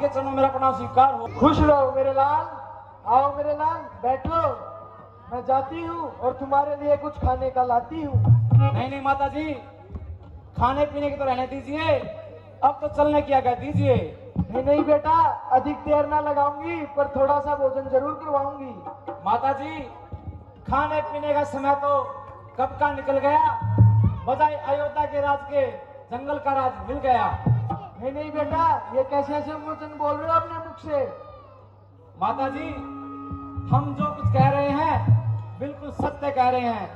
आपके चरणों मेरा प्रणाम स्वीकार हो। खुश रहो मेरे लाल। आओ मेरे लाल, बैठो। मैं जाती हूँ और तुम्हारे लिए कुछ खाने का लाती हूँ। नहीं नहीं माता जी, खाने पीने की तो रहने दीजिए, अब तो चलने की आज्ञा दीजिए। नहीं नहीं बेटा, अधिक देर ना लगाऊंगी, पर थोड़ा सा भोजन जरूर करवाऊंगी। माता जी, खाने पीने का समय तो कब का निकल गया, बजाय अयोध्या के राज के जंगल का राज मिल गया। नहीं नहीं बेटा, ये कैसे ऐसे वचन बोल रहे हो अपने मुख से? माता जी, हम जो कुछ कह रहे हैं बिल्कुल सत्य कह रहे हैं।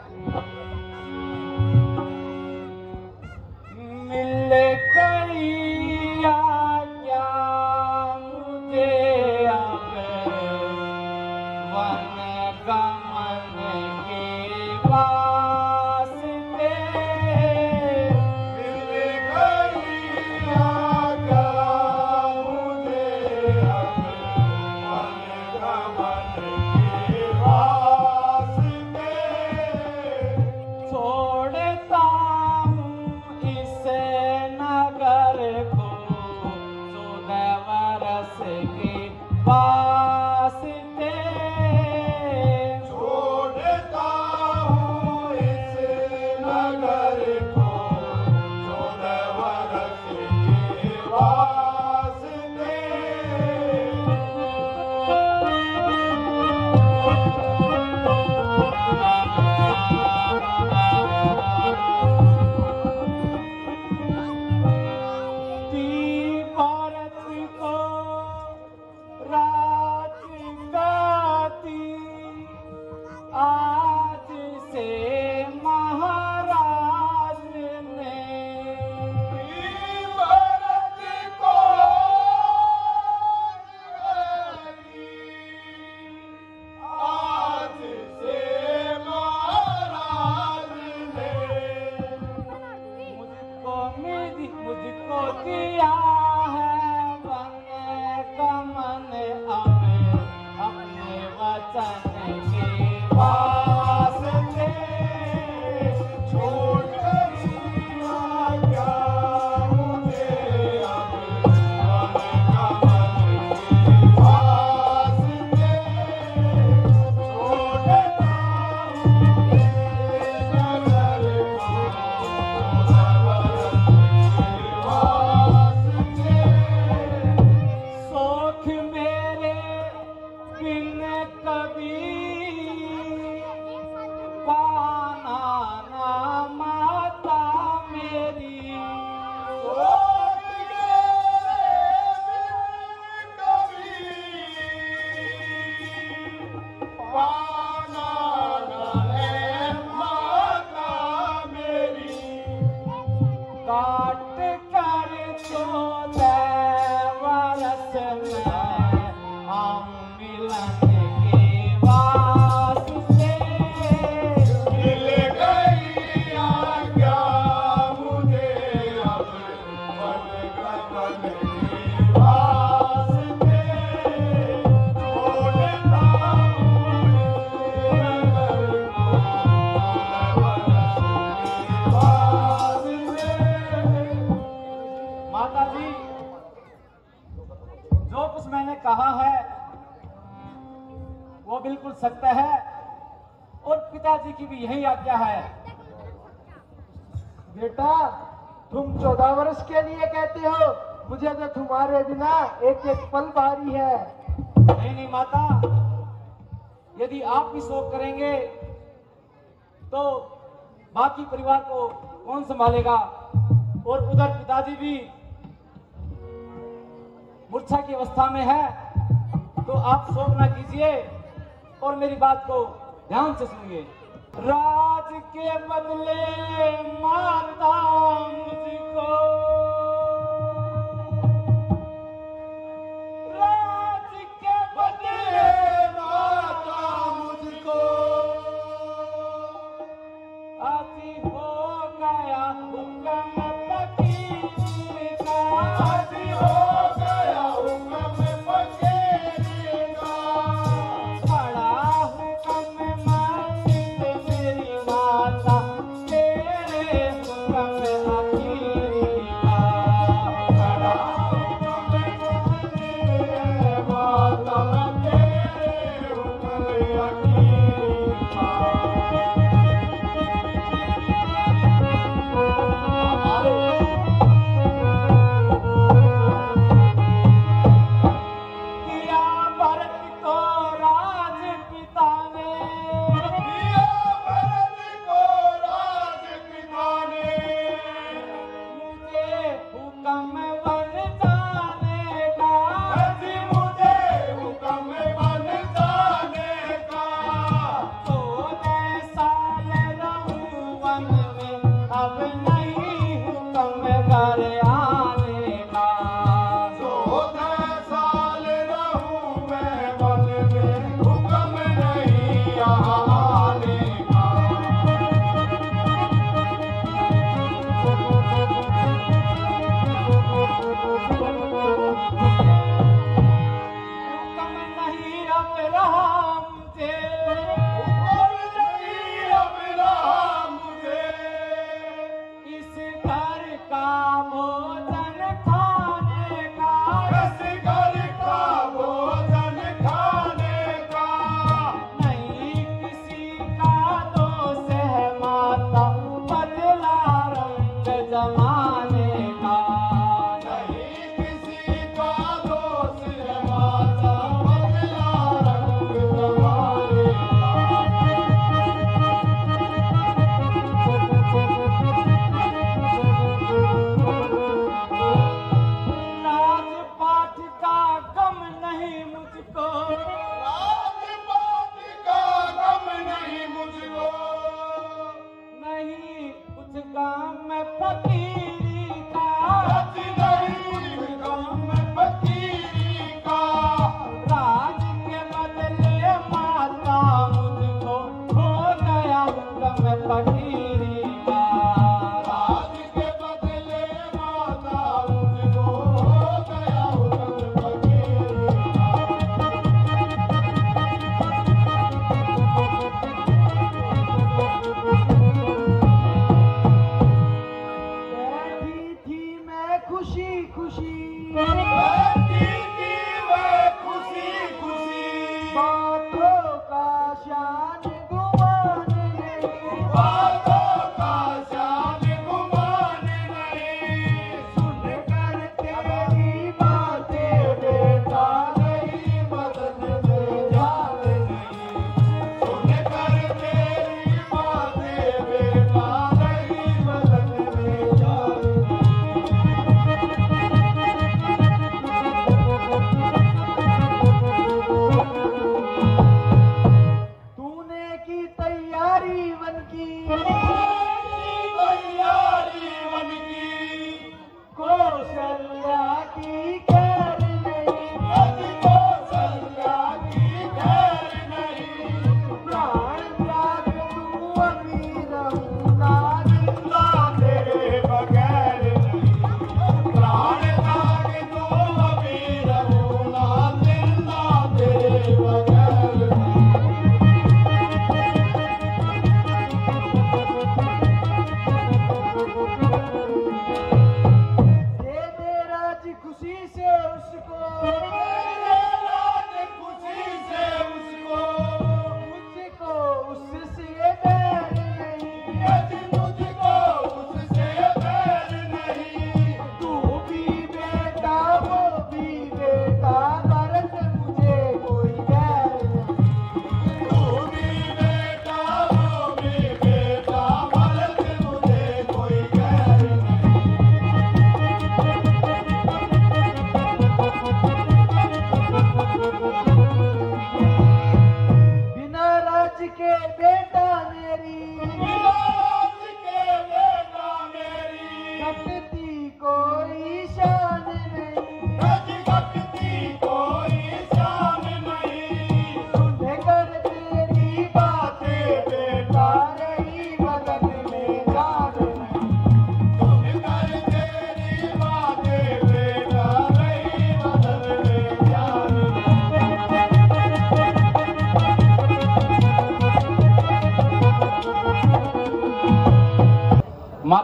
मिल गई आज्ञा मुझे अब वन गमन के वास्ते। मिल गई आज्ञा मुझे अब वन गमन के वास्ते। छोड़ता हूँ इस नगर को 14 वर्ष के वास्ते। छोड़ता हूँ इस नगर को 14 वर्ष के वास्ते। भारत को राज गाती आज से महाराज ने। भारत को आज से महाराज ने। मुझको दिया है वन गमन अब अपने वचन के वास्ते। छोड़ गई आज्ञा मुझे अब वन गमन के वास्ते। छोड़ता हूँ इस नगर को। सोख मेरे बिन कभी पाना ना माता मेरी। सोख मेरे बिन कभी पाना ना है माता मेरी। काट कर 14 वर्ष में हम मिलन के वास्ते। मिल गई आज्ञा मुझे अब वन गमन के वास्ते। छोड़ता हूँ इस नगर को 14 वर्ष के वास्ते। माता जी, जो कुछ मैंने कहा है वो बिल्कुल सत्य है और पिताजी की भी यही आज्ञा है। बेटा, तुम 14 वर्ष के लिए कहते हो, मुझे तो तुम्हारे बिना एक एक पल भारी है। नहीं नहीं माता, यदि आप भी शोक करेंगे तो बाकी परिवार को कौन संभालेगा? और उधर पिताजी भी मूर्छा की अवस्था में है, तो आप शोक ना कीजिए और मेरी बात को ध्यान से सुनिए। राज के बदले माता मुझको, राज के बदले माता मुझको आज हो गया हुक्म फकीर का। आज हो गया हुक्म फकीर का। बड़ा हुक्म मानित मेरी माता, तेरे हुक्म अखीर का।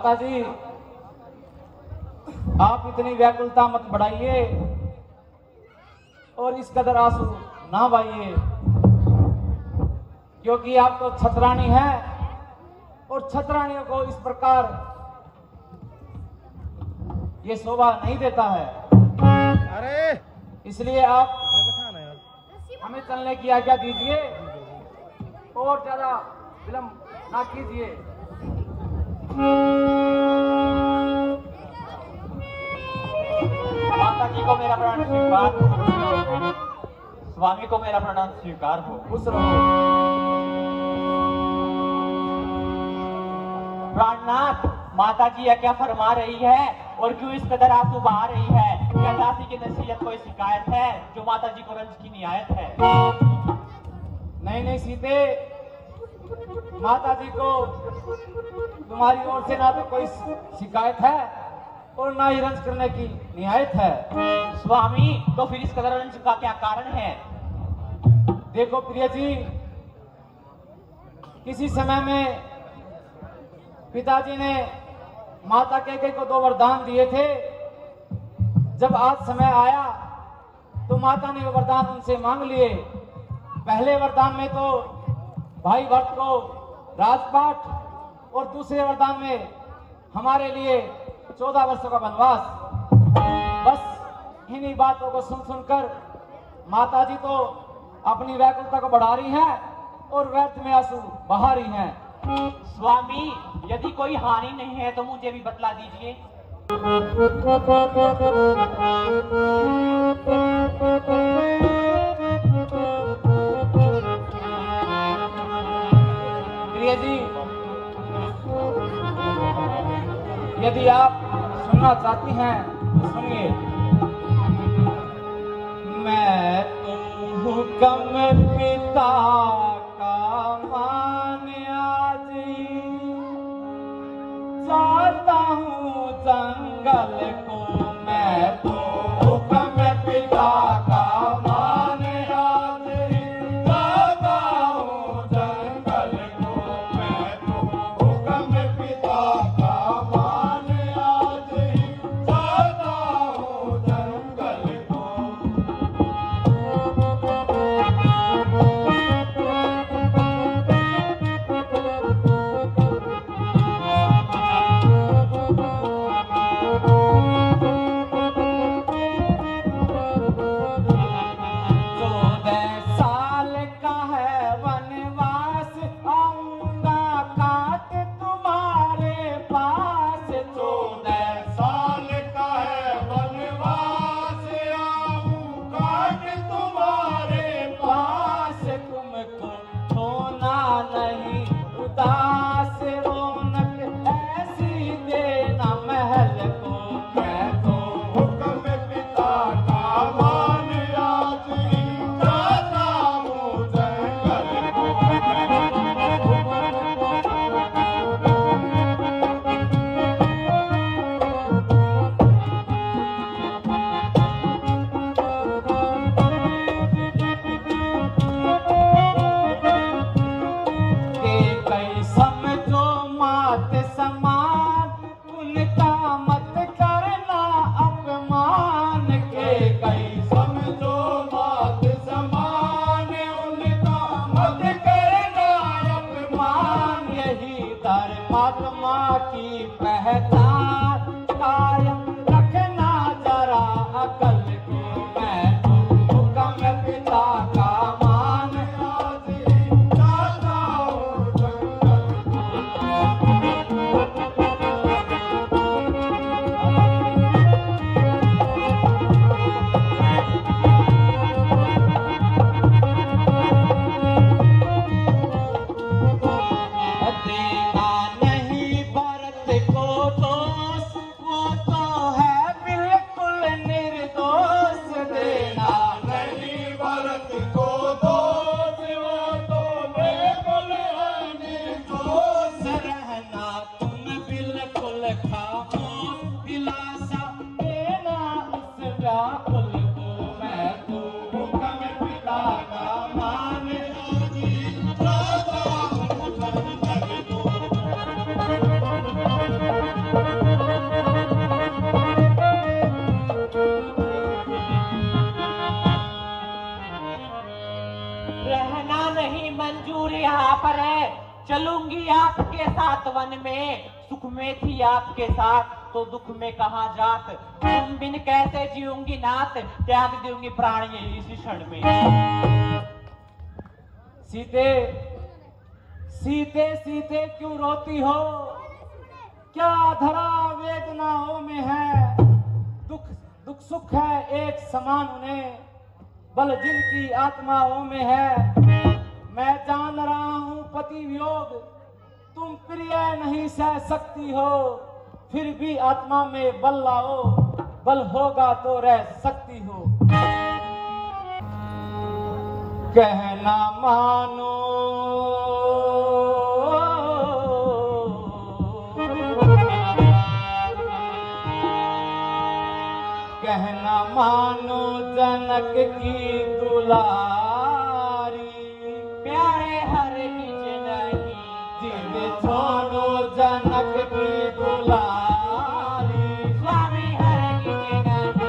माता जी, आप इतनी व्याकुलता मत बढ़ाइए और इस कदर आंसू ना बहाइए, क्योंकि आप तो छतरानी हैं और छतरानियों को इस प्रकार ये शोभा नहीं देता है। अरे इसलिए आप हमें चलने की आज्ञा दीजिए और ज्यादा विलंब ना कीजिए। माता जी को मेरा प्रणाम स्वीकार हो, स्वामी को मेरा प्रणाम स्वीकार हो। खुश रहो। प्राणनाथ, माता जी यह क्या फरमा रही है और क्यों इस कदर आंसू बहा रही है? क्या दासी की नसीहत कोई शिकायत है जो माता जी को रंज की नियायत है? नहीं नहीं सीते, माता जी को तुम्हारी ओर से ना तो कोई शिकायत है और ना ही रंज करने की नियायत है। स्वामी, तो फिर इस कदर रंज का क्या कारण है? देखो प्रिय जी, किसी समय में पिताजी ने माता कैकेयी को 2 वरदान दिए थे। जब आज समय आया तो माता ने वो वरदान उनसे मांग लिए। पहले वरदान में तो भाई भरत को राजपाट और दूसरे वरदान में हमारे लिए 14 वर्षों का वनवास। बस इन्हीं बातों को सुन सुनकर माता जी तो अपनी व्याकुलता को बढ़ा रही हैं और व्यर्थ में आंसू बहा रही हैं। स्वामी, यदि कोई हानि नहीं है तो मुझे भी बतला दीजिए। प्रिय जी, यदि आप सुनना चाहती हैं तो सुनिए। मैं तुम हुक्म पिता का माने आज जाता हूँ जंगल को। मैं तो हुक्म पिता का माने आज जाता हूँ जंगल को। मैं तो हुक्म पिता का माने आज जाता हूँ जंगल को। नहीं मंजूर यहाँ पर है, चलूंगी आपके साथ वन में। सुख में थी आपके साथ तो दुख में कहाँ जात, तुम बिन कैसे जीऊंगी नाथ, त्याग दूंगी प्राण ये इसी क्षण में। सीते सीते सीते क्यों रोती हो, क्या धरा वेदनाओं में है। दुख दुख सुख है एक समान उन्हें, बल जिनकी आत्माओं में है। मैं जान रहा हूं पति वियोग तुम प्रिय नहीं सह सकती हो, फिर भी आत्मा में बल लाओ, बल होगा तो रह सकती हो। कहना मानो कहना मानो जनक की दुलारी, प्यारे हर किज नहीं जिद छोड़ो जनक की दुलारी। स्वामी हर किज नहीं,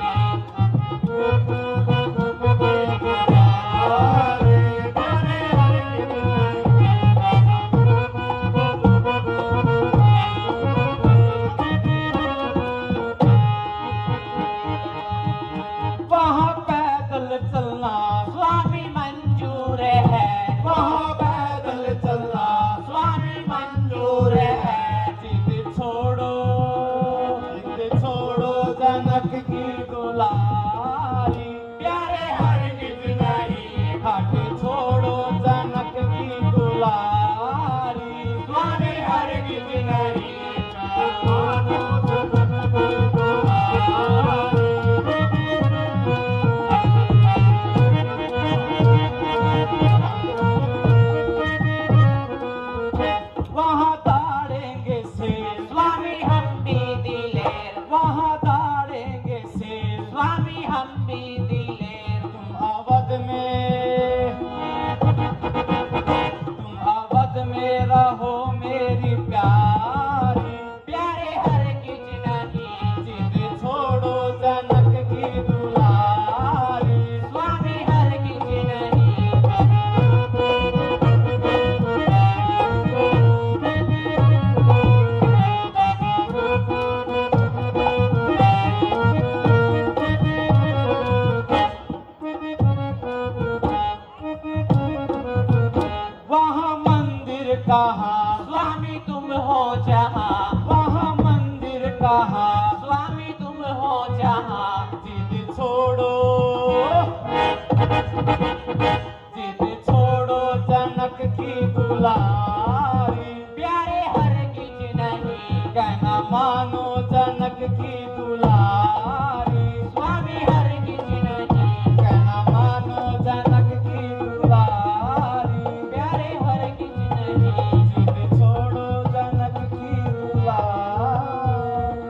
वहाँ पैदल चलना स्वामी मंजूर है, वहाँ पैदल चलना स्वामी मंजूर है। जिद छोड़ो जनक की दुलारी, प्यारे हर किज नहीं, हट छोड़ो जनक की दुलारी। स्वामी हर किज नहीं, वहाँ ताड़ेंगे शेर, स्वामी हम भी दिलेर, वहाँ ताड़ेंगे शेर। स्वामी हम भी दिलेर। तुम अवध में रहो मेरी प्यारी, प्यारे हर किज नहीं, जिद छोड़ो जनक की दुलारी। स्वामी हर किज नहीं, वहाँ मंदिर कहाँ, स्वामी तुम हो जहाँ, वहाँ मंदिर कहाँ। स्वामी तुम हो जहाँ, जिद छोड़ो जनक की दुलारी, प्यारे हर किज नहीं, कहना मानो जनक की दुलारी। स्वामी हर किज नहीं, कहना मानो जनक की दुलारी, प्यारे हर किज नहीं, जिद छोड़ो जनक की दुलारी।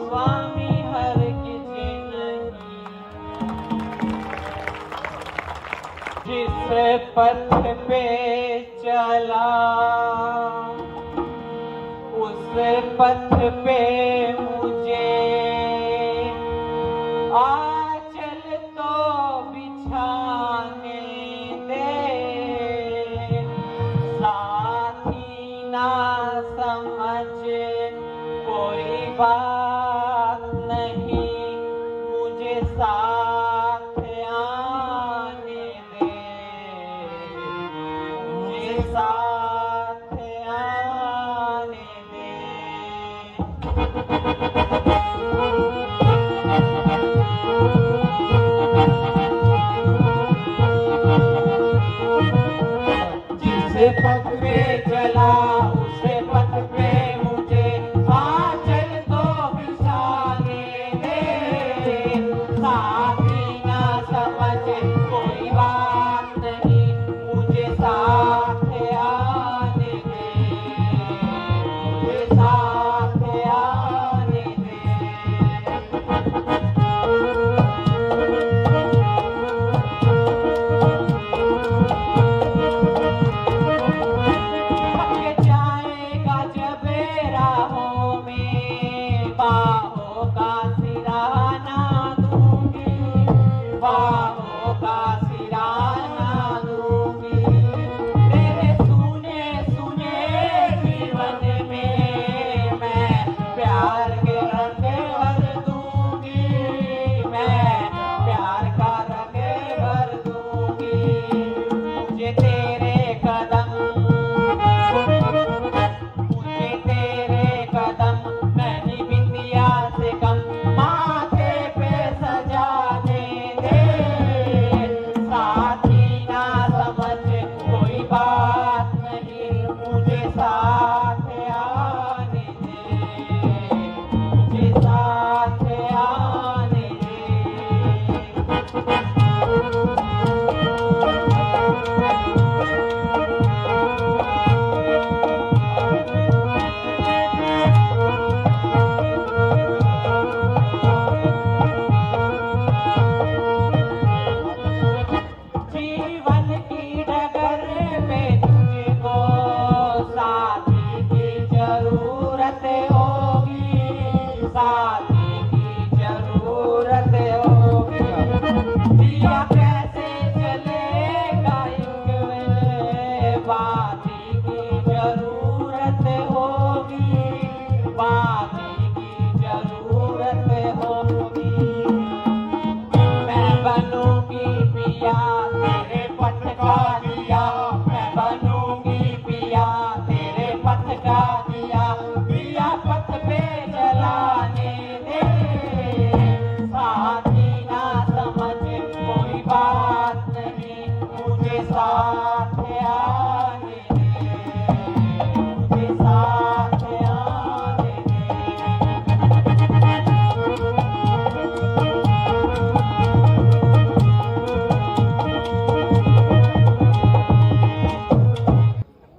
स्वामी हर किज नहीं। जिस पथ पे चला उस पथ पे मुझे आंचल तो बिछाने दे, साथी ना समझ कोई बात नहीं, मुझे साथ आने दे, मुझे साथ आने दे। जिस पथ पे चला उस पथ पे मुझे आंचल तो बिछाने दे, साथी ना समझ कोई बात नहीं, मुझे साथ आने दे, मुझे साथ आने दे। तेरे पथ का दिया मैं बनूंगी पिया, तेरे पथ का दिया पिया पथ पे जलाने दे, साथी ना समझ कोई बात नहीं, मुझे साथ आने दे, मुझे साथ आने दे।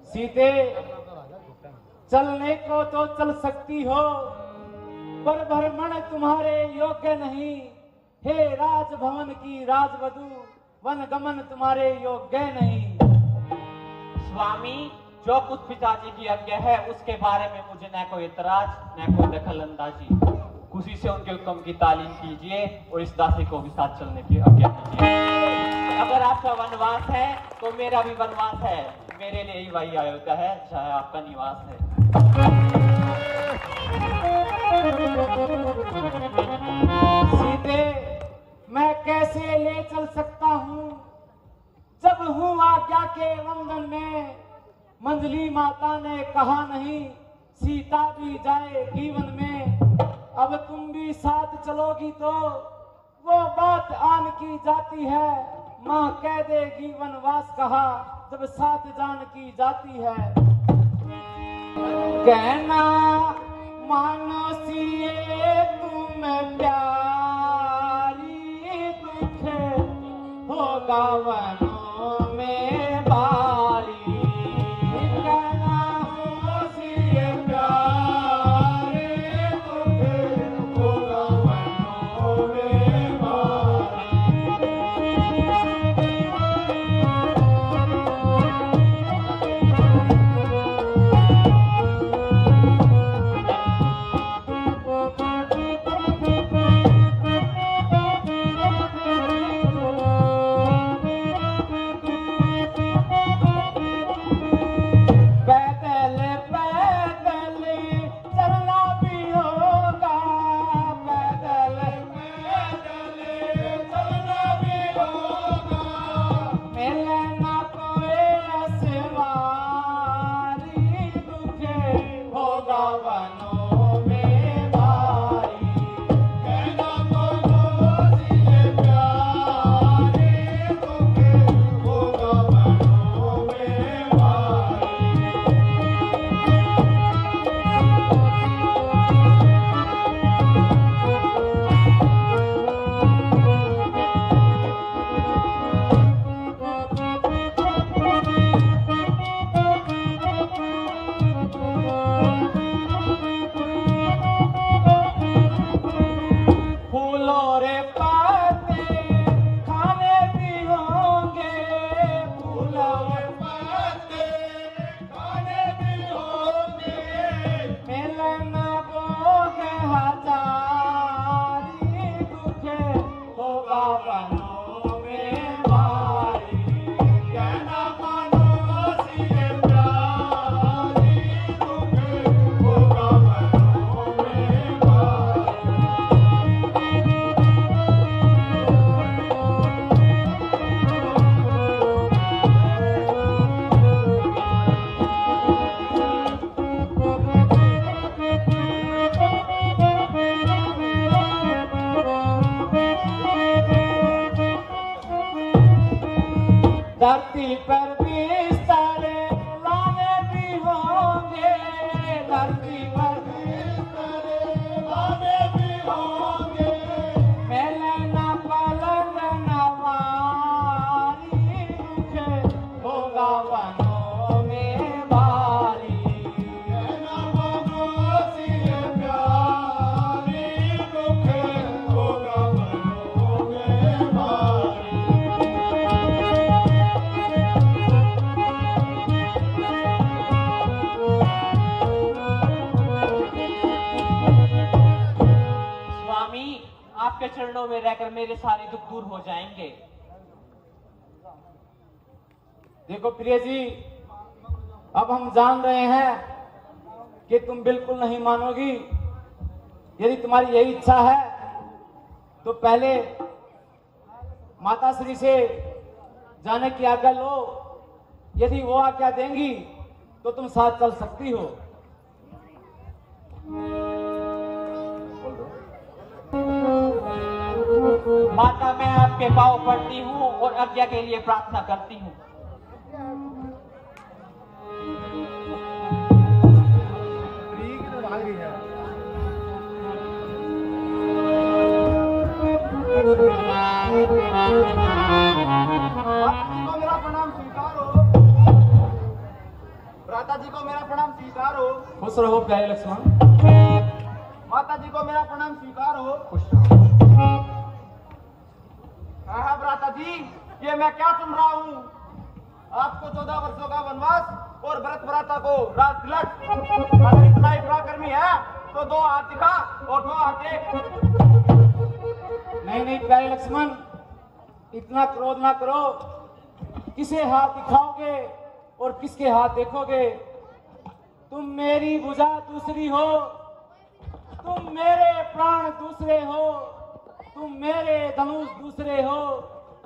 सीते, चलने को तो चल सकती हो पर भ्रमण तुम्हारे योग्य नहीं, हे राजभवन की राजवधू वन गमन तुम्हारे योग्य नहीं। स्वामी, जो कुछ पिताजी की आज्ञा है उसके बारे में मुझे न कोई इतराज न कोई दखल अंदाजी, खुशी से उनके हुक्म की तालीम कीजिए और इस दासी को भी साथ चलने की आज्ञा कीजिए। अगर आपका वनवास है तो मेरा भी वनवास है, मेरे लिए ही वही अयोध्या है चाहे आपका निवास है। सीते, मैं कैसे ले चल सकता हूँ जब हूँ आज्ञा के बंधन में, मंजली माता ने कहा नहीं सीता भी जाए जीवन में, अब तुम भी साथ चलोगी तो वो बात आन की जाती है, माँ कह देगी वनवास कहा जब साथ जान की जाती है। कहना मानो सिए तुम प्यारी, दुख होगा वनों में बारी, कहना मानो सिए प्यारी, दुख होगा वनों में बारी। धरती पर बिस्तर लाने भी होंगे, धरती पर बिस्तर लाने भी होंगे, मेले न पलंग न वारी, दुख होगा वनों में भारी, न वनों से प्यारी, दुख होगा वनों में भारी। आपके चरणों में रहकर मेरे सारे दुख दूर हो जाएंगे। देखो प्रिय जी, अब हम जान रहे हैं कि तुम बिल्कुल नहीं मानोगी। यदि तुम्हारी यही इच्छा है तो पहले माता श्री से जाने की आज्ञा लो। यदि वो आज्ञा देंगी तो तुम साथ चल सकती हो। माता, मैं आपके पाँव पड़ती हूँ और आज्ञा के लिए प्रार्थना करती हूँ। मेरा प्रणाम स्वीकार हो। भ्राता जी को मेरा प्रणाम स्वीकार हो। खुश रहो प्यारे लक्ष्मण। माता जी को मेरा प्रणाम स्वीकार हो। खुश रहो। हाँ भ्राता जी, ये मैं क्या सुन रहा हूँ? आपको 14 वर्षों का वनवास और भरत भ्राता को राज तिलक। अगर इतना ही पराक्रमी है तो 2 हाथ दिखा और 2 हाथ एक। नहीं प्यारे लक्ष्मण, इतना क्रोध ना करो। किसे हाथ दिखाओगे और किसके हाथ देखोगे? तुम मेरी भुजा दूसरी हो, तुम मेरे प्राण दूसरे हो, तुम मेरे धनुष दूसरे हो,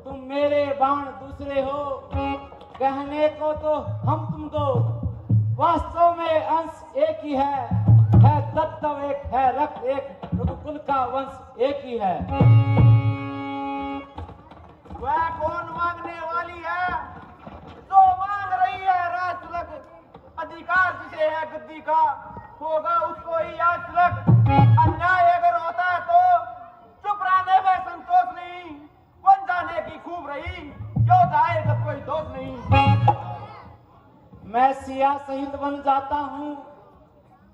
तुम मेरे बाण दूसरे हो। कहने को तो हम तुम दो, वास्तव में अंश एक ही है तत्व एक है, रक्त एक, रघुकुल का वंश एक ही है। वह कौन मांगने वाली है जो मांग रही है राज तिलक? अधिकार जिसे है गद्दी का, होगा उसको ही आज तिलक। अन्याय अगर होता है तो चुप रहने में संतोष नहीं, बन जाने की खूब रही, क्यों जाए जब कोई दोष नहीं। मैं सिया शहीद बन जाता हूँ,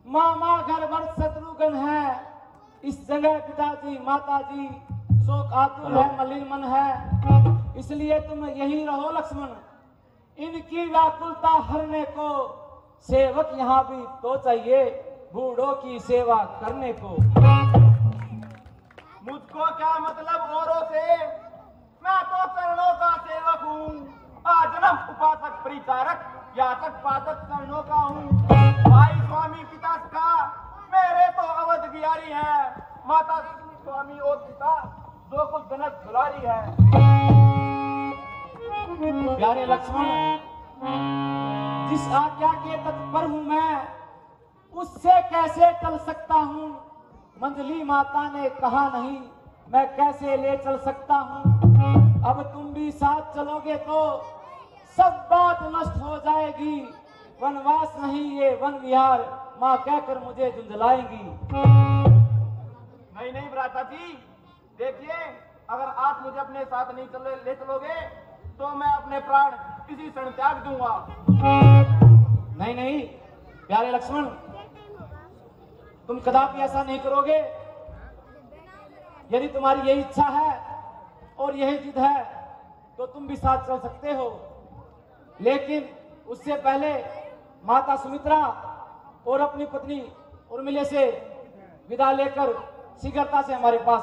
मामा घर वर शत्रुघ्न है। इस जगह पिताजी माताजी शोक आतुर है, मलिन मन है। इसलिए तुम यही रहो लक्ष्मण। इनकी व्याकुलता हरने को सेवक यहाँ भी तो चाहिए, बूढ़ों की सेवा करने को। मुझको क्या मतलब औरों से, मैं तो चरणों का सेवक हूँ। आजन्म उपासक परिचारक, याचक पाचक चरणों का हूँ। भाई स्वामी पिता का मेरे तो अवध बिहारी है, माता स्वामी और पिता जो कुछ जनक दुलारी है। प्यारे लक्ष्मण, जिस आज्ञा के तत्पर हूँ मैं, उससे कैसे टल सकता हूँ? मंजली माता ने कहा नहीं, मैं कैसे ले चल सकता हूँ? अब तुम भी साथ चलोगे तो सब बात नष्ट हो जाएगी। वनवास नहीं ये वन विहार, माँ कहकर मुझे झुंझलाएंगी। नहीं भ्राता जी, देखिए अगर आप मुझे अपने साथ नहीं ले चलोगे तो मैं अपने प्राण इसी क्षण त्याग दूंगा। नहीं प्यारे लक्ष्मण, तुम कदापि ऐसा नहीं करोगे। यदि तुम्हारी यही इच्छा है और यही जिद है तो तुम भी साथ चल सकते हो, लेकिन उससे पहले माता सुमित्रा और अपनी पत्नी उर्मिला से विदा लेकर शीघ्रता से हमारे पास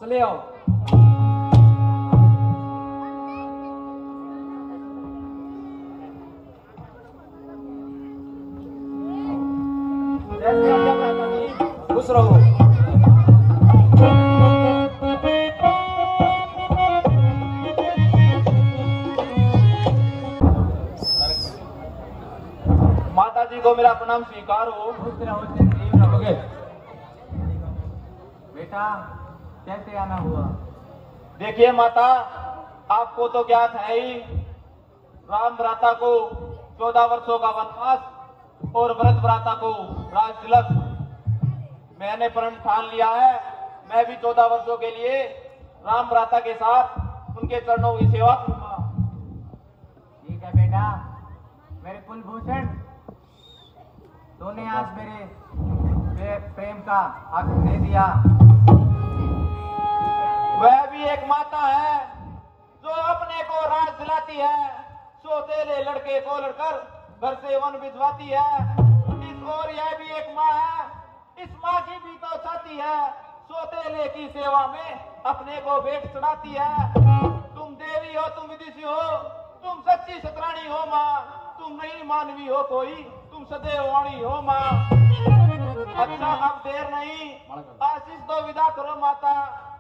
चले आओ। खुश रहो। माता जी को मेरा प्रणाम स्वीकार हो। बेटा कैसे आना हुआ? देखिए माता, आपको तो ज्ञात है ही, राम भ्राता को 14 वर्षों का वनवास और भरत भ्राता को राज तिलक। मैंने प्रण ठान लिया है, मैं भी 14 वर्षों के लिए राम भ्राता के साथ उनके चरणों की सेवा करूंगा। ठीक है बेटा, मेरे कुलभूषण, तूने आज मेरे प्रेम का हक दे दिया। वह भी एक माता है जो अपने को राज दिलाती है, सौतेले लड़के को लड़कर घर से वन भिजवाती है। इस ओर यह भी एक माँ है, इस माँ की भी तो छाती है, सौतेले की सेवा में अपने को भेंट चढ़ाती है। तुम देवी हो, तुम विदिशी हो, तुम सच्ची सतरानी हो माँ, तुम नहीं मानवी हो कोई, तुम सदैव वाणी हो माँ। अच्छा अब देर नहीं, आशीष दो, विदा करो माता।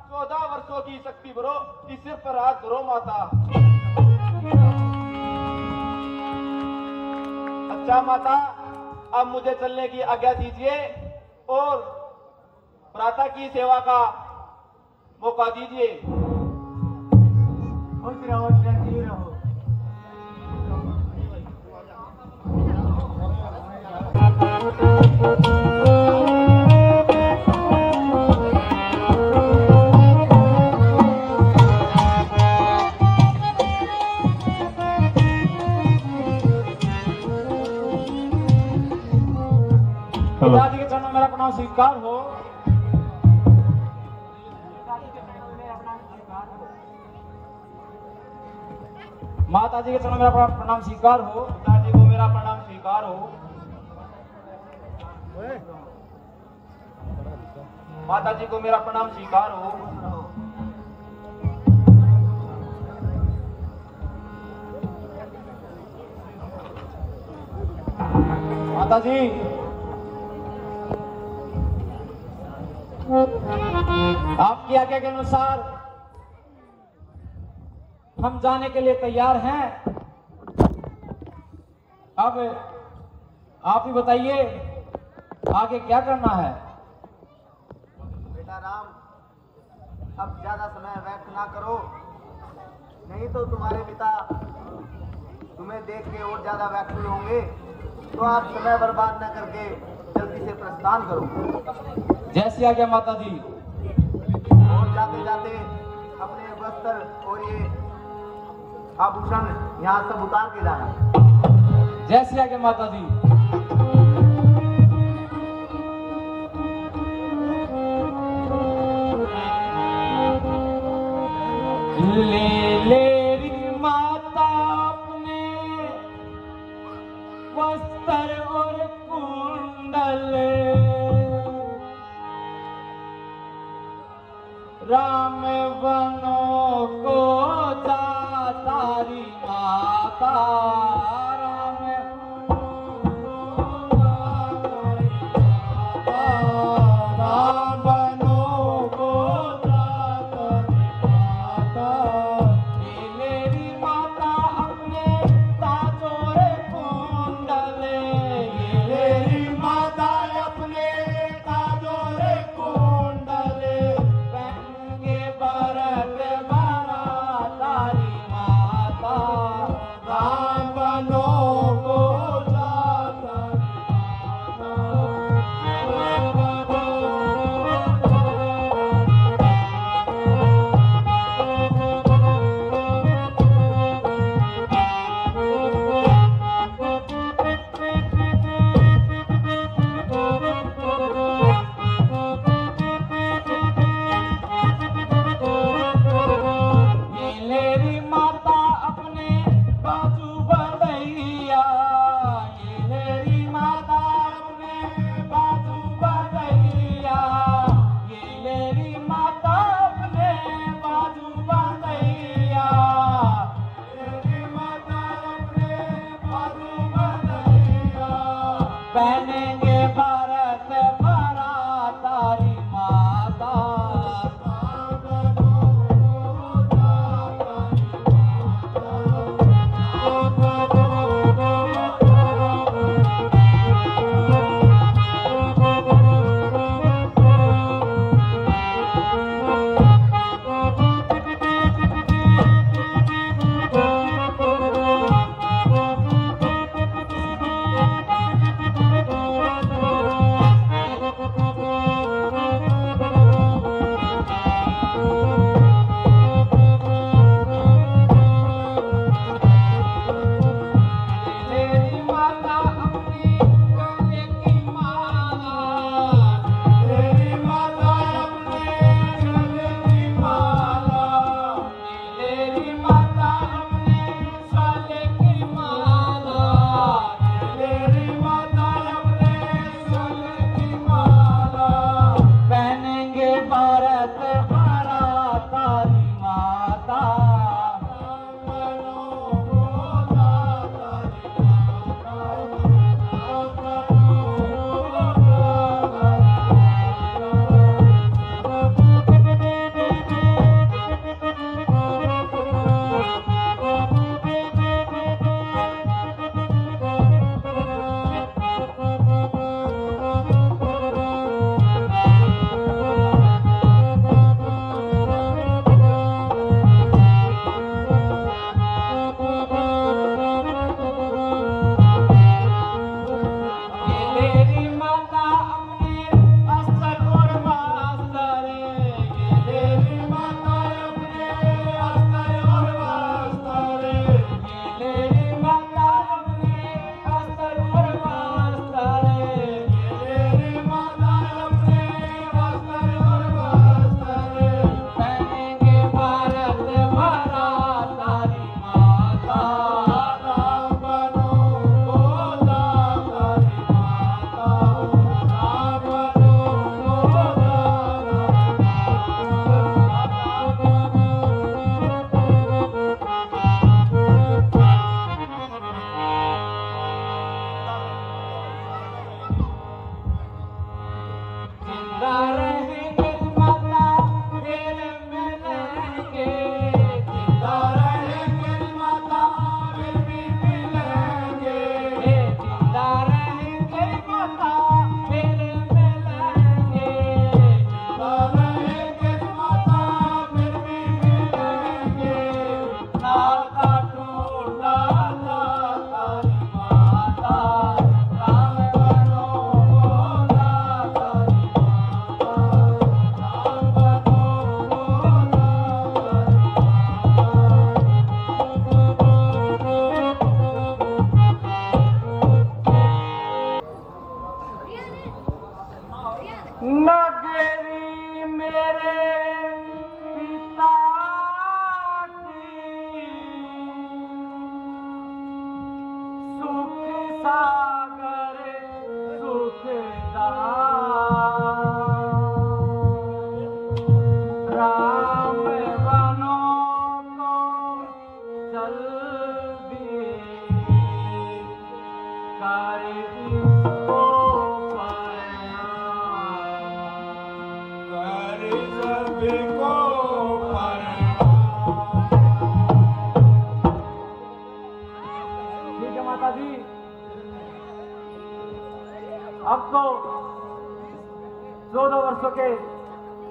14 वर्षों की शक्ति भरो, इस सिर पर हाथ धरो माता। अच्छा माता, अब मुझे चलने की आज्ञा दीजिए और प्रातः की सेवा का मौका दीजिए। खुश रहो, चिरंजीव रहो। पिताजी के चरणों में मेरा प्रणाम स्वीकार हो। माता जी के चरणों में मेरा प्रणाम स्वीकार हो। पिताजी को मेरा प्रणाम स्वीकार हो। माता जी को मेरा प्रणाम स्वीकार हो। माता जी, आपकी आज्ञा के अनुसार हम जाने के लिए तैयार हैं। अब आप ही बताइए आगे क्या करना है। बेटा राम, अब ज्यादा समय व्यर्थ ना करो, नहीं तो तुम्हारे पिता तुम्हें देख के और ज्यादा व्याकुल होंगे। तो आप समय बर्बाद न करके जल्दी से प्रस्थान करो। जैसी आज्ञा माता जी। और जाते जाते अपने वस्त्र और ये आभूषण यहाँ सब उतार के जाना। जैसी आज्ञा माता जी। ले री माता अपने वस्त्र और कुंडल, राम वनों को तारी माता, बनो सागर सुखदा राम बनों को चल दिए कर इसको कर सबको ठीक है माता जी, अब तो 14 वर्षों के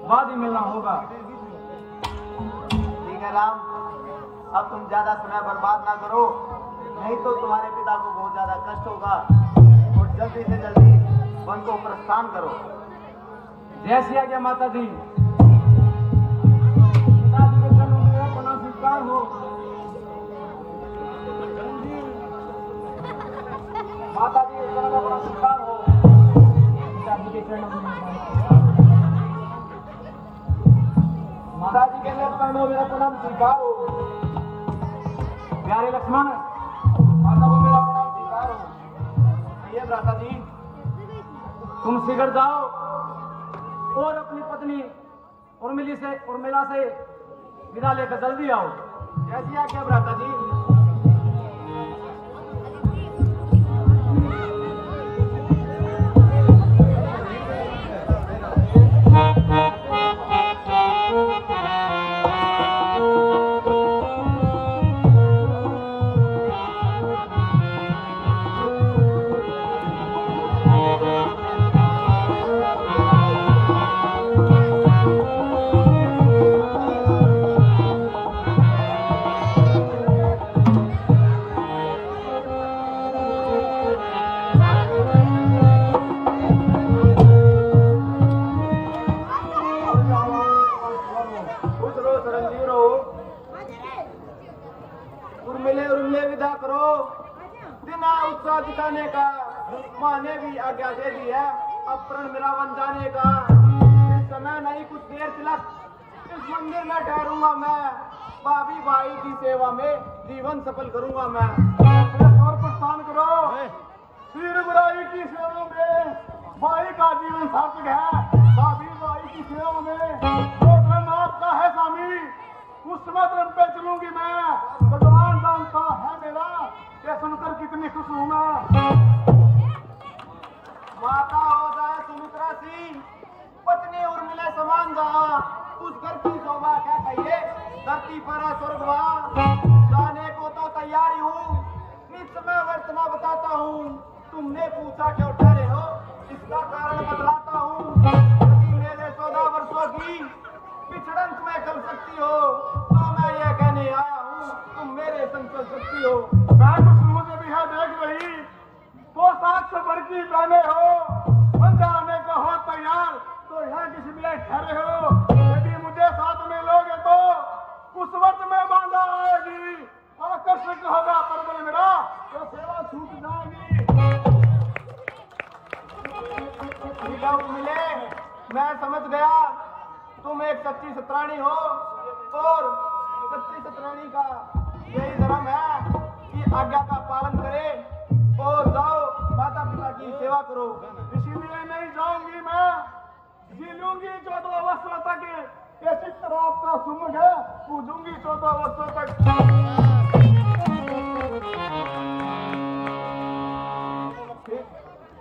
बाद ही मिलना होगा। ठीक है राम, अब तुम ज्यादा समय बर्बाद ना करो, नहीं तो तुम्हारे पिता को बहुत ज्यादा कष्ट होगा। और जल्दी से जल्दी वन को प्रस्थान करो। जैसी आज्ञा माता जी। पिताजी के चरणों में अपना स्वीकार हो। माता जी के चरणों में अपना स्वीकार हो। पिताजी के चरणों में माता जी के चरणों में प्रणाम स्वीकार हो। प्यारे लक्ष्मण, माता को मेरा प्रणाम स्वीकार हो। ये भ्राता जी, तुम शीघ्र जाओ और अपनी पत्नी उर्मिला से विदा लेकर जल्दी आओ। जैसी आज्ञा भ्राता जी। उर्मिले विदा करो। बिना उत्साह दिखाने का माँ ने भी आज्ञा दे दी है। अब प्रण मेरा बन जाने का इस समय नहीं, कुछ देर तिलक इस मंदिर में ठहरूंगा मैं। भाभी भाई की सेवा में जीवन सफल करूंगा मैं। और प्रस्थान करो। वीर बुराई की सेवा में भाई का जीवन सार्थक है। भाभी भाई की सेवा में जो धर्म आपका है स्वामी, उस समय धर्म पे चलूंगी मैं। भगवान जानता है मेरा, ये सुनकर कितनी खुश हूं मैं। माता हो जाए सुमित्रा सी, पत्नी उर्मिला समान जहां, उस घर की शोभा क्या कहिए, धरती पर है स्वर्गवान। जाने को तो तैयारी हूँ, इस समय वर्तना बताता हूँ। तुमने पूछा क्यों ठहरे हो, इसका कारण बतलाता हूँ। यदि मेरे 14 वर्षों की पिछड़न तुम्हें कर सकती हो, तो मैं ये कहने आया हूँ, तुम मेरे संग चल सकती हो। मैं कुछ मुझे भी है देख रही, पोशाक से भर की पहने हो, बन जाने को हो तैयार, तो यहाँ किसी लिए ठहरे हो। यदि मुझे साथ में लोगे तो उस वक्त में बांधा आएगी, आकर्षक होगा परबल मेरा, तो सेवा छूट जाएगी। मिले, मैं समझ गया तुम एक सच्ची सतरानी हो, और सच्ची सतरानी का यही धर्म है कि आज्ञा का पालन करे और जाओ माता पिता की सेवा करो। इसीलिए नहीं जाऊंगी मैं, जी लूंगी 14 वर्षों तक। ऐसी तरह आपका सुमुख है, पूजूंगी 14 वर्षों तक।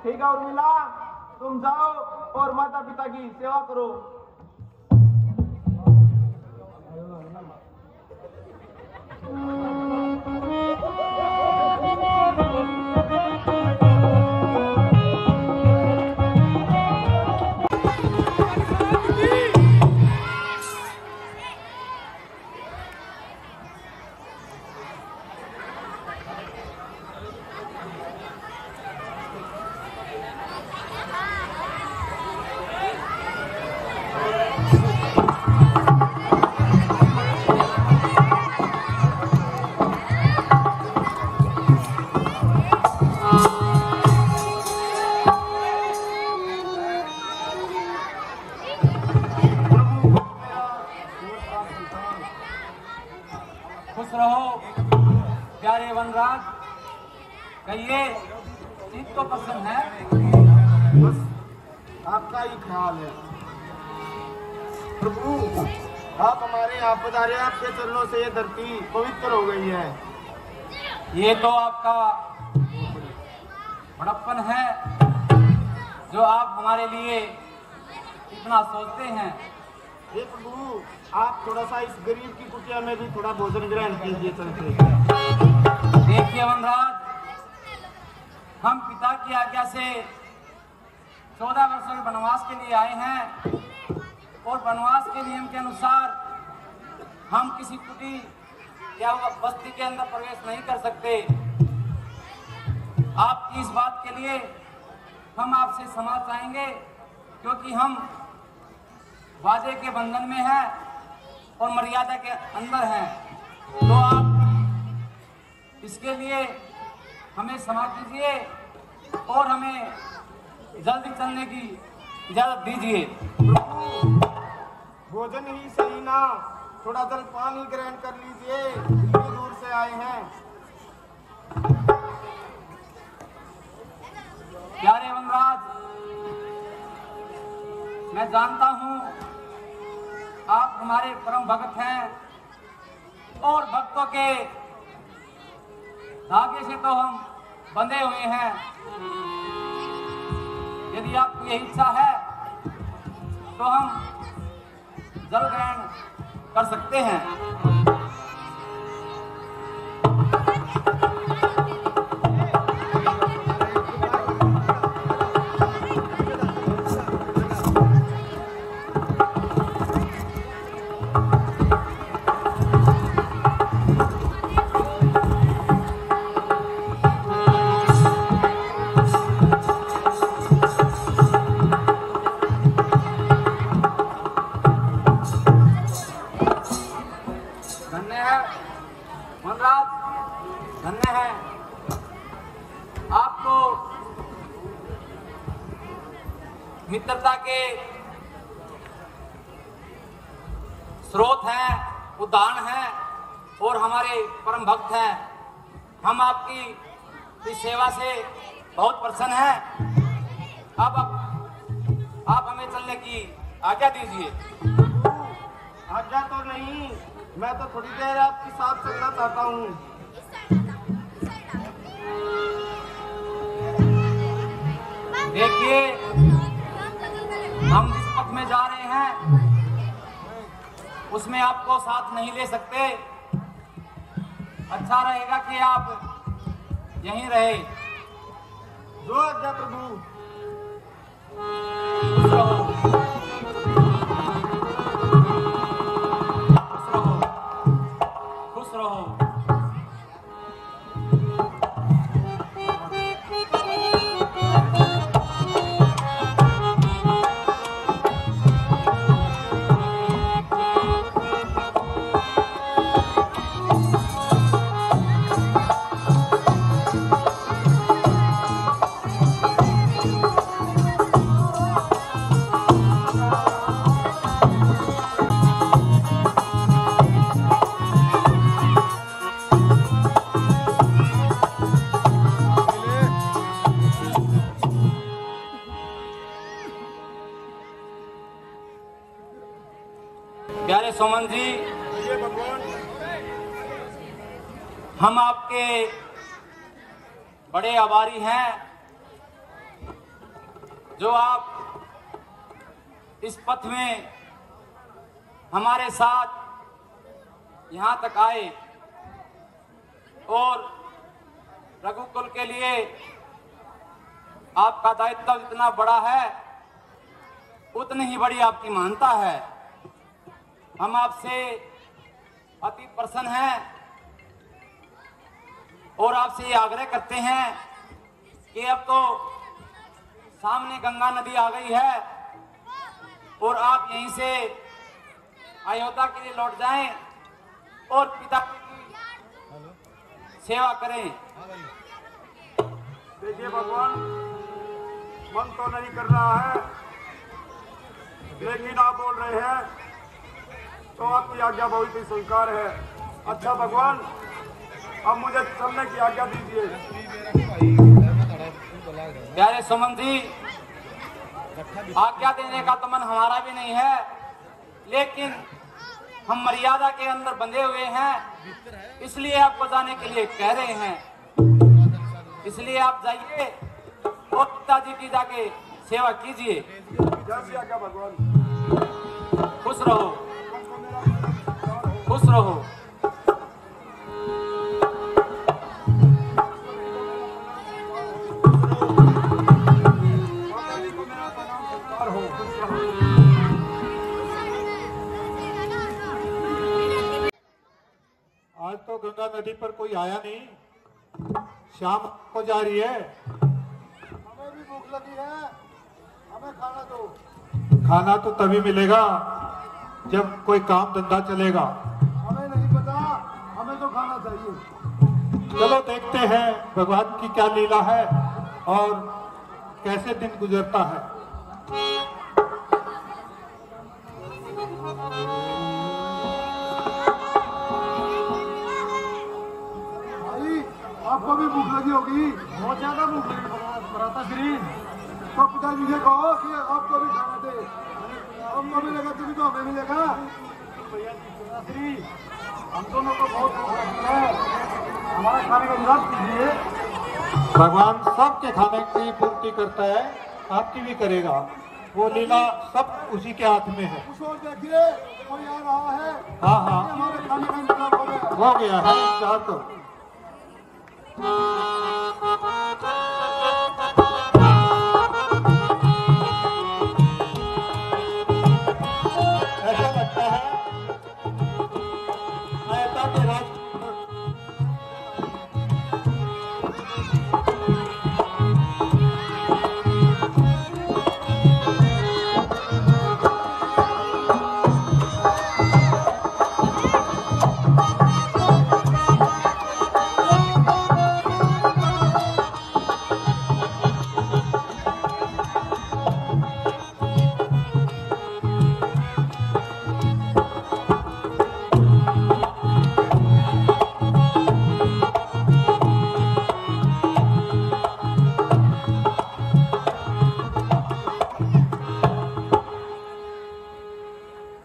ठीक है उर्मिला, तुम जाओ और माता पिता की सेवा करो। खुश रहो प्यारे वनराज। कहिए चीज तो पसंद है। बस आपका ही ख्याल है। प्रभु आप हमारे यहाँ पधारे, आपके चरणों से ये धरती पवित्र हो गई है। ये तो आपका बड़प्पन है जो आप हमारे लिए इतना सोचते हैं। हे प्रभु आप थोड़ा सा इस गरीब की कुटिया में भी थोड़ा भोजन ग्रहण कीजिए चलते। देखिए वनराज, हम पिता की आज्ञा से 14 वर्षों के वनवास के लिए आए हैं और वनवास के नियम के अनुसार हम किसी कुटी या बस्ती के अंदर प्रवेश नहीं कर सकते। आपकी इस बात के लिए हम आपसे क्षमा चाहेंगे, क्योंकि हम वादे के बंधन में हैं और मर्यादा के अंदर हैं। तो आप इसके लिए हमें क्षमा कीजिए और हमें जल्दी चलने की इजाजत दीजिए। भोजन ही सही ना, थोड़ा जल पानी ग्रहण कर लीजिए, इतनी दूर से आए हैं। प्यारे वनराज, मैं जानता हूं आप हमारे परम भक्त हैं और भक्तों के धागे से तो हम बंधे हुए हैं। यदि आपकी यही इच्छा है तो हम जल ग्रहण कर सकते हैं। धन्य है वनराज, धन्य है। आपको मित्रता के स्रोत हैं, उदाहरण हैं और हमारे परम भक्त हैं। हम आपकी इस सेवा से बहुत प्रसन्न हैं। अब आप हमें चलने की आज्ञा दीजिए। आज्ञा तो नहीं, मैं तो थोड़ी देर आपके साथ चलना चाहता हूँ। देखिए, हम जिस पथ में जा रहे हैं उसमें आपको साथ नहीं ले सकते। अच्छा रहेगा कि आप यहीं रहे। जो आज्ञा प्रभु। खुश रहो, खुश रहो। प्यारे सोमन जी, हम आपके बड़े आभारी हैं जो आप इस पथ में हमारे साथ यहाँ तक आए और रघुकुल के लिए आपका दायित्व जितना बड़ा है उतनी ही बड़ी आपकी महानता है। हम आपसे अति प्रसन्न हैं और आपसे ये आग्रह करते हैं कि अब तो सामने गंगा नदी आ गई है और आप यहीं से अयोध्या के लिए लौट जाएं और पिता की सेवा करें। देखिए भगवान, मन तो नहीं कर रहा है लेकिन आप बोल रहे हैं तो आपकी आज्ञा बहुत ही स्वीकार है। अच्छा भगवान, अब मुझे चलने की आज्ञा दीजिए। प्यारे सुमन जी, आज्ञा देने का तो मन हमारा भी नहीं है, लेकिन हम मर्यादा के अंदर बंधे हुए हैं, इसलिए आपको जाने के लिए कह रहे हैं। इसलिए आप जाइए और पिताजी की जाके सेवा कीजिए। खुश रहो, खुश रहो। आज तो गंगा नदी पर कोई आया नहीं, शाम को जा रही है। हमें भी भूख लगी है, हमें खाना दो। खाना तो तभी मिलेगा जब कोई काम धंधा चलेगा। हमें नहीं पता, हमें तो खाना चाहिए। चलो देखते हैं भगवान की क्या लीला है और कैसे दिन गुजरता है। आपको भी भूख लगी होगी, बहुत ज्यादा भूख लगी बराता श्री। तो पिताजी से कहो कि आपको भी खाना दे, हमको मिलेगा तभी तो हमें मिलेगा। श्री, हम दोनों को बहुत भूख लगी है, हमारा खाने का इंतजाम कीजिए। भगवान सबके खाने की पूर्ति करता है, आपकी भी करेगा। वो लीला सब उसी के हाथ में है। उस ओर देखिए, कोई आ रहा है। हाँ हाँ, हमारे खाने का इंतजाम हो गया है इंतजार तो। ऐसा लगता है मेहता के राज।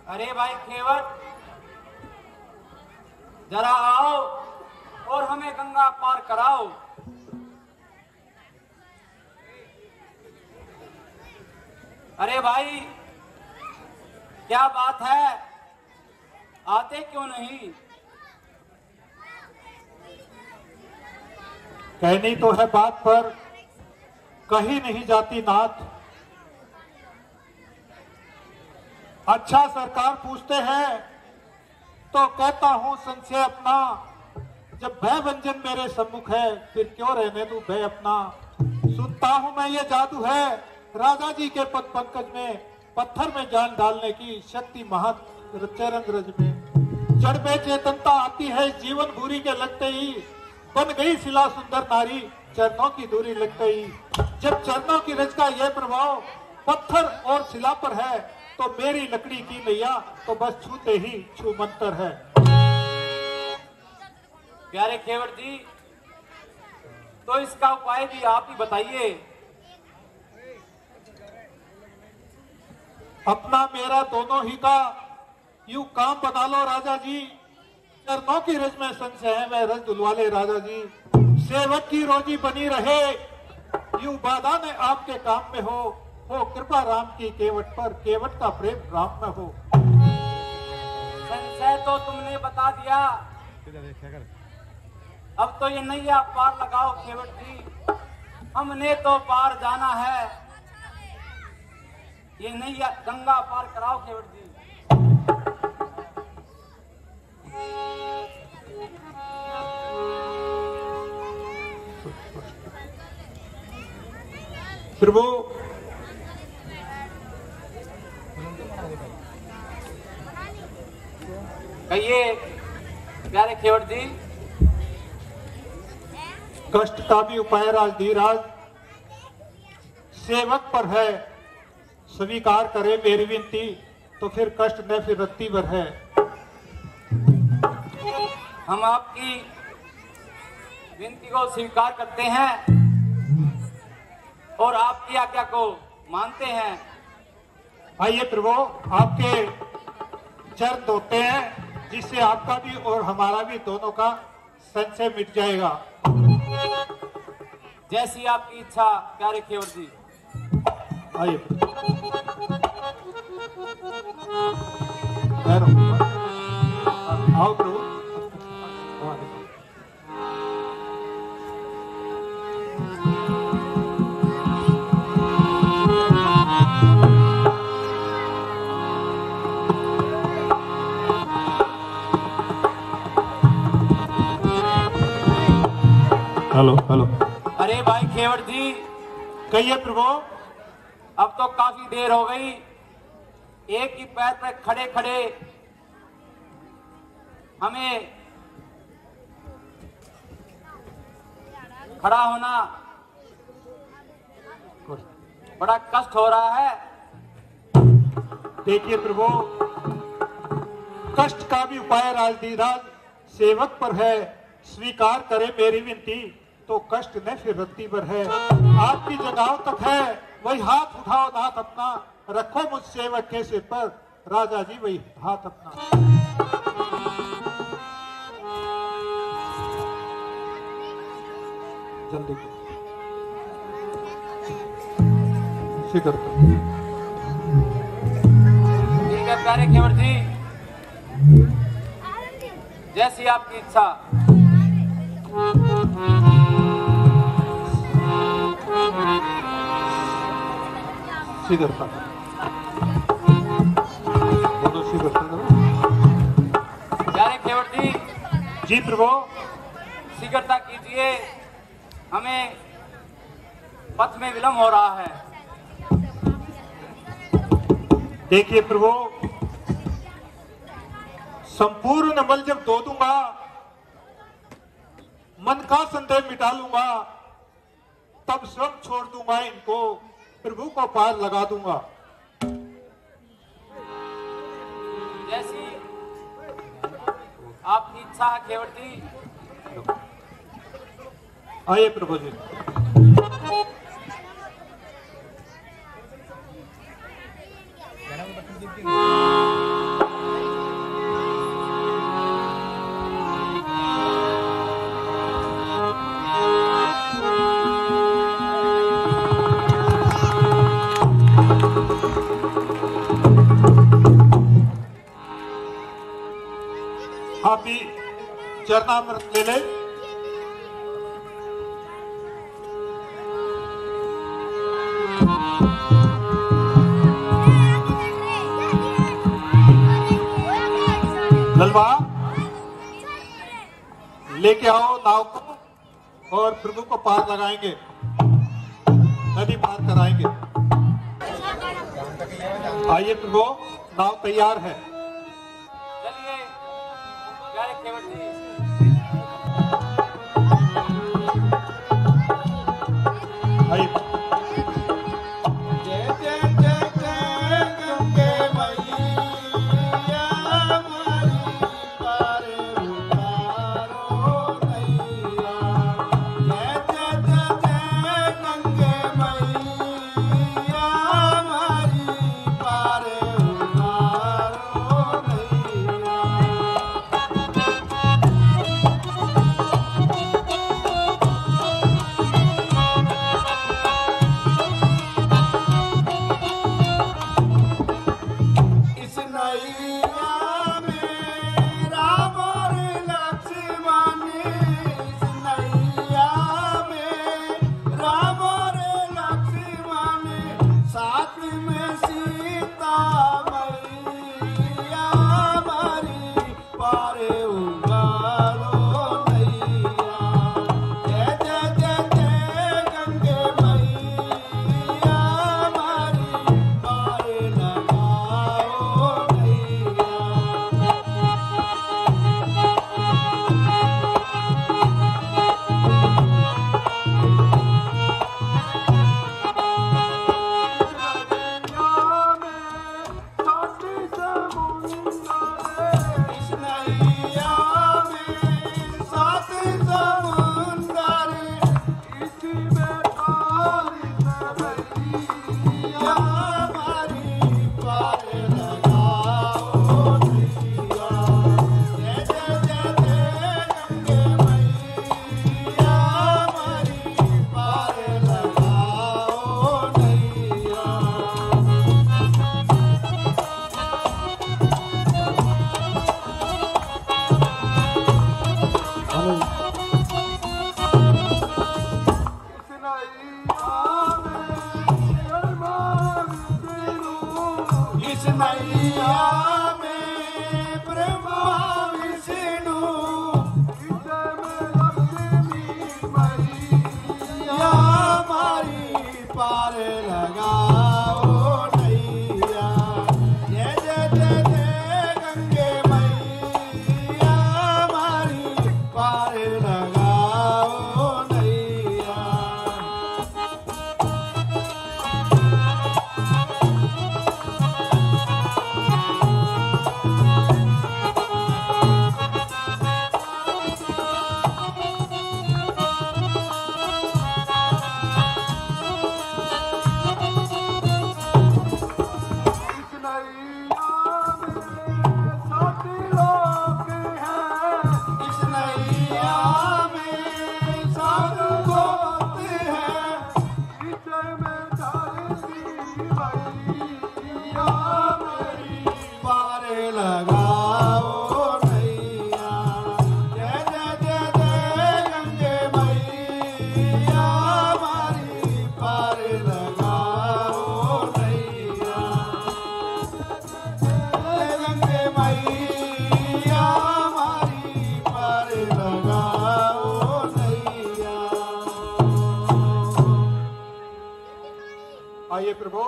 अरे भाई खेवट, जरा आओ और हमें गंगा पार कराओ। अरे भाई, क्या बात है, आते क्यों नहीं? कहनी तो है बात पर कहीं नहीं जाती नाथ। अच्छा सरकार पूछते हैं तो कहता हूं संशय अपना। जब भय व्यंजन मेरे सम्मुख है, फिर क्यों रहने दूं भय अपना। सुनता हूं मैं ये जादू है राजा जी के पद पंकज में। पत्थर में जान डालने की शक्ति महत चरण रज में। जड़ में चेतनता आती है जीवन भूरी के लगते ही। बन गई शिला सुंदर नारी चरणों की दूरी लगते ही। जब चरणों की रज का यह प्रभाव पत्थर और शिला पर है, तो मेरी लकड़ी की नैया तो बस छूते ही छू मंतर है। प्यारे खेवट जी, तो इसका उपाय भी आप ही बताइए। अपना मेरा दोनों ही का यूं काम बना लो राजा जी। चरणों की रज में संशय है, मैं रज दुलवा ले राजा जी। सेवक की रोजी बनी रहे, यूं बाधा ने आपके काम में हो कृपा राम की केवट पर, केवट का प्रेम राम में हो। संशय तो तुमने बता दिया, अब तो ये नैया पार लगाओ खेवट जी। हमने तो पार जाना है, ये नैया गंगा पार कराओ खेवट जी। प्रभु कहिए प्यारे खेवट जी। कष्ट का भी उपाय राजधीराज सेवक पर है। स्वीकार करे मेरी विनती, तो फिर कष्ट न फिर रत्ती भर है। हम आपकी विनती को स्वीकार करते हैं, और आपकी आज्ञा को मानते हैं। आइए प्रभु, आपके चरण धोते हैं, जिससे आपका भी और हमारा भी दोनों का संशय मिट जाएगा। जैसी आपकी इच्छा प्यारे केवट जी। आइए आओ प्रभु। Hello hello. अरे भाई केवट जी, कहिए प्रभु। अब तो काफी देर हो गई, एक ही पैर पर खड़े खड़े हमें खड़ा होना बड़ा कष्ट हो रहा है। देखिए प्रभु, कष्ट का भी उपाय राजधीराज सेवक पर है। स्वीकार करे मेरी विनती, तो कष्ट न फिर रत्ती पर है। आपकी जगह तक है, वही हाथ उठाओ नाथ अपना, रखो मुझ सेवक के सिर पर राजा जी वही हाथ अपना। जल्दी फिक्र ठीक है प्यारे केवट जी, जैसी आपकी इच्छा। शीघ्रता प्यारे केवट जी। जी प्रभु। शीघ्रता कीजिए, हमें पथ में विलंब हो रहा है। देखिए प्रभु, संपूर्ण बल जब दो दूंगा, मन का संदेह मिटा लूंगा, तब स्वयं छोड़ दूंगा इनको, प्रभु को पार लगा दूंगा। जैसी आपकी इच्छा है केवट जी। आइए प्रभु जी। आप भी चरणामृत ले लें। ललवा लेके आओ नाव को और प्रभु को पार लगाएंगे, नदी पार कराएंगे। आइए प्रभु, नाव तैयार है। चलिए प्यारे केवट जी। आइए। आइए प्रभु।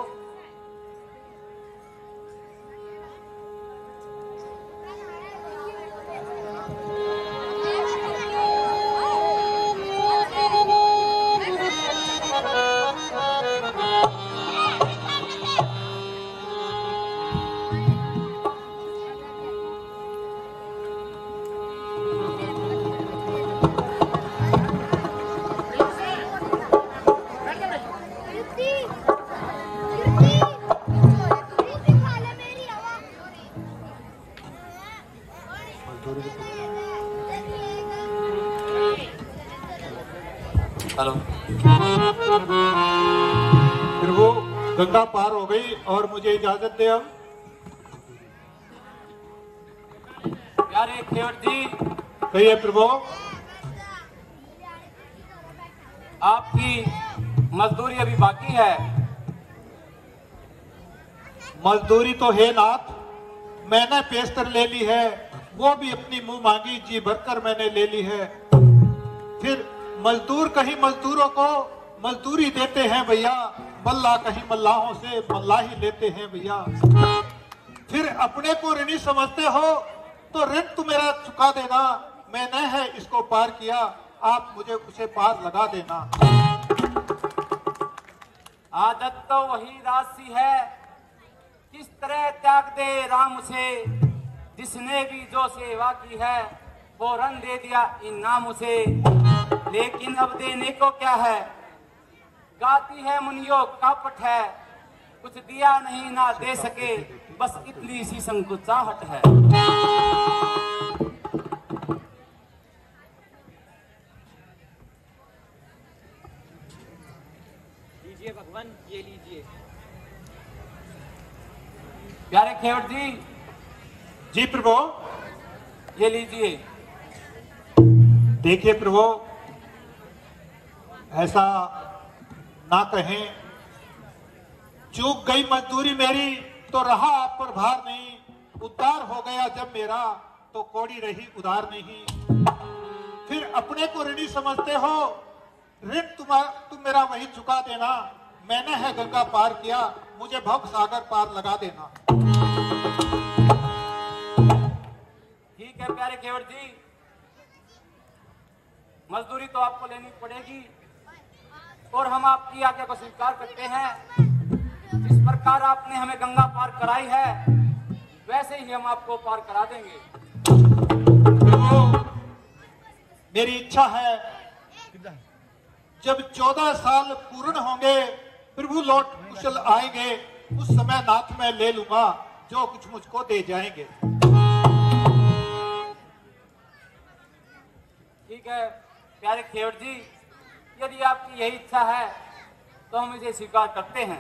हेलो प्रभु, गंगा पार हो गई और मुझे इजाजत दे अब। प्यारे खेवट जी, कहिए प्रभु। आपकी मजदूरी अभी बाकी है। मजदूरी तो है नाथ, मैंने पेस्तर ले ली है, वो भी अपनी मुंह मांगी जी भरकर मैंने ले ली है। फिर मजदूर कहीं मजदूरों को मजदूरी देते हैं भैया, मल्लाह कहीं मल्लाहों से मल्लाही लेते हैं भैया। फिर अपने को ऋणी समझते हो तो ऋण तू मेरा चुका देना, मैंने है इसको पार किया, आप मुझे उसे पार लगा देना। आदत तो वही राशि है, किस तरह त्याग दे राम से, जिसने भी जो सेवा की है फौरन दे दिया इनाम उसे। लेकिन अब देने को क्या है, गाती है मुनियों कापट है, कुछ दिया नहीं ना दे सके, बस इतनी सी संकुचाहट है। लीजिए भगवान, ये लीजिए। प्यारे खेवट जी, जी प्रभु। ये लीजिए। देखिए प्रभु, ऐसा ना कहें, चूक गई मजदूरी मेरी तो रहा आप पर भार नहीं, उद्धार हो गया जब मेरा तो कौड़ी रही उधार नहीं। फिर अपने को ऋणी समझते हो, ऋण तुम मेरा वही चुका देना, मैंने है गंगा पार किया, मुझे भव सागर पार लगा देना। ठीक है प्यारे केवट जी, मजदूरी तो आपको लेनी पड़ेगी और हम आपकी आज्ञा को स्वीकार करते हैं। जिस प्रकार आपने हमें गंगा पार कराई है वैसे ही हम आपको पार करा देंगे। प्रभु, मेरी इच्छा है जब 14 साल पूर्ण होंगे, प्रभु लौट कुशल आएंगे, उस समय नाथ में ले लूंगा जो कुछ मुझको दे जाएंगे। ठीक है प्यारे खेवट जी, यदि आपकी यही इच्छा है तो हम इसे स्वीकार करते हैं।